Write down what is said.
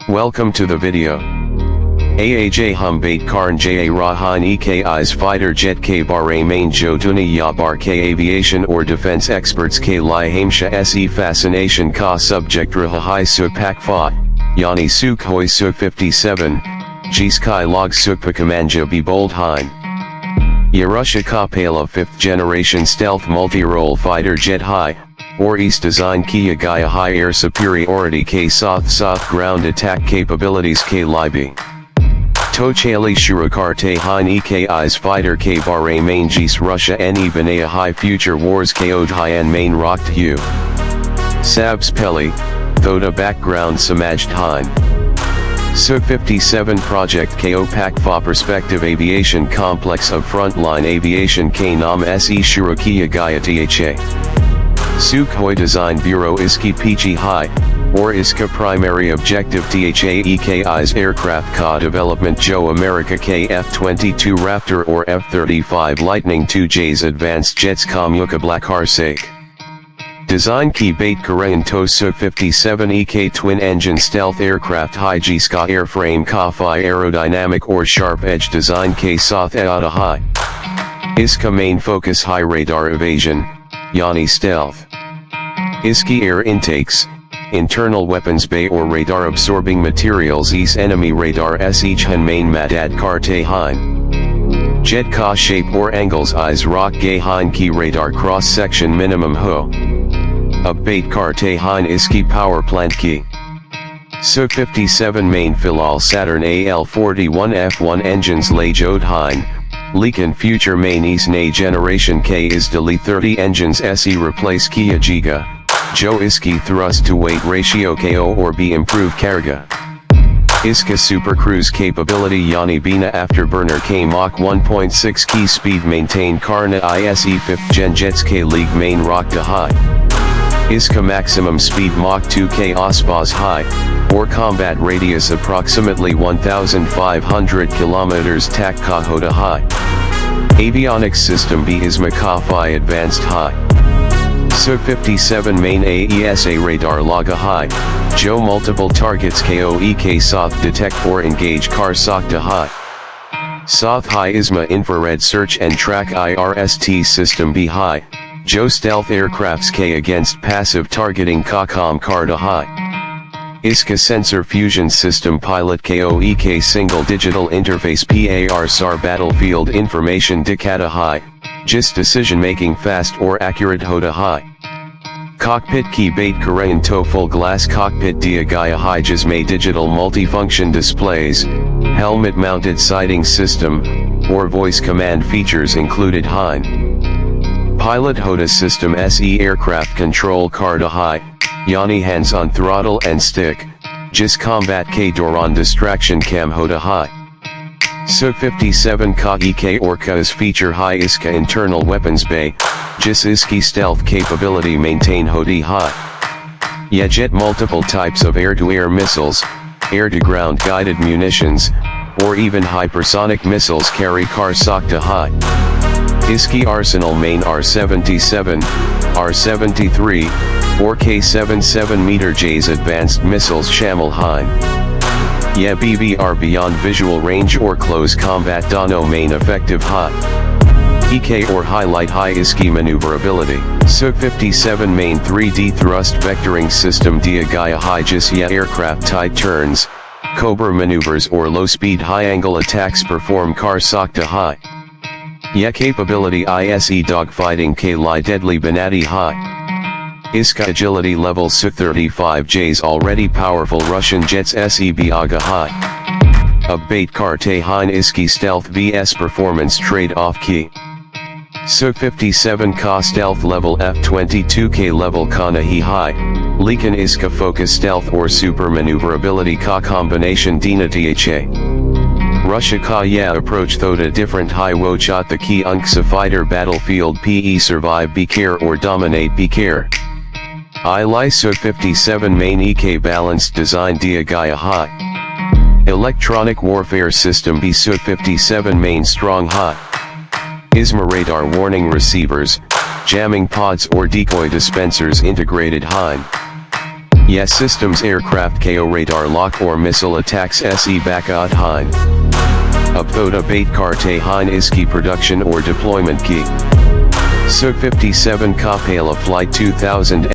Welcome to the video. Aaj hum bait karn ja rahan ekis fighter jet k bare main jo duniya bar k aviation or defense experts k li hamsha se fascination ka subject rahai supak fa, yani Sukhoi Su-57, G sky log Superiority be bold hein. Yarusha Kapala 5th generation stealth multirole fighter jet high, or East design Kia Gaia high air superiority K South ground attack capabilities K Libi. Tochali Shurakarte Hein Ekis fighter K Bare main Jis Russia Ne Benea high future wars Ko Hyan main rocked Hu. Sabs Peli, Thoda background Samajt Hein. Su-57 project Ko Pakfa perspective aviation complex of frontline aviation K Nam Se Shurakia Gaia Tha. Sukhoi Design Bureau Iski Pichi High, or Iska primary objective Tha Ekis aircraft Ka development Jo America K F-22 Raptor or F-35 Lightning II J's advanced jets Kamyuka Blackar Sake. Design Ki Bait Korean To Su-57 Ek twin engine stealth aircraft High G Ska airframe Ka Phi aerodynamic or sharp edge design K South Eata High. Iska main focus high radar evasion, Yani stealth. Iski air intakes, internal weapons bay or radar absorbing materials East enemy radar Sich Han main Madad Karte Hein. Jet Ka shape or angles Eyes rock Gay Hein Ki radar cross section minimum Ho. Bait Karte Hein Iski power plant Ki. Su-57 main Filal Saturn AL-41 F1 engines Lay Jod Hein. Leakin future main East Na generation K is delete 30 engines Se replace Kia Giga, Jo Iski thrust to weight ratio Ko or be improve Karga. Iska supercruise capability Yani Bina afterburner K Mach 1.6 key speed maintain Karna ISE 5th gen jets K League main rock to high. Iska maximum speed Mach 2K Ospas high, or combat radius approximately 1,500 km Tak Kahota high. Avionics system B is Makafi advanced high. Su-57 main AESA radar Laga high, Jo multiple targets KOEK South detect or engage car Sakta high. South high ISMA infrared search and track IRST system B high, Jo stealth aircrafts K against passive targeting Kakam Karda high. Iska sensor fusion system pilot KOEK single digital interface PAR SAR battlefield information Dikata high, JIS decision making fast or accurate Hoda high. Cockpit key bait Korean to full glass cockpit Dia Gaia high JISME digital multifunction displays, helmet mounted sighting system, or voice command features included high. Pilot Hoda system SE aircraft control Karda high, Yani hands on throttle and stick, JIS combat K Doron distraction cam Hoda high. Su-57 Ka Ek Orcas feature high Iska internal weapons bay, JIS Iski stealth capability maintain Hodi high. Jet multiple types of air-to-air missiles, air-to-ground guided munitions, or even hypersonic missiles carry Kar Sakta high. Iski arsenal main R-77, R-73, or K-77 meter J's advanced missiles Shamil Hein. BVR beyond visual range or close combat Dano main effective high. EK or highlight high Iski maneuverability. Su-57 main 3D thrust vectoring system Dia Gaia high JIS aircraft tight turns, Cobra maneuvers or low speed high angle attacks perform Kar Sakta high. Capability ISE dogfighting K Li deadly Banati high. Iska agility level Su-35 J's already powerful Russian jets Se Biaga high. Bait Karte Hein Iski stealth vs performance trade-off key. Su-57 Ka stealth level F-22K level Kanahi high, Leakin Iska focus stealth or super maneuverability Ka combination Dina Dha. Russia Ka approach Thoda different high Wochot the key Unksa fighter battlefield PE survive be care or dominate be care. Li Su-57 main Ek balanced design Dia Gaia high. Electronic warfare system B Su-57 main strong high. ISMA radar warning receivers, jamming pods or decoy dispensers integrated high. Yes systems aircraft KO radar lock or missile attacks SE Bakat Hein. Upthoda bait karte Hein Iski production or deployment key. Su-57 Kapala Flight 2000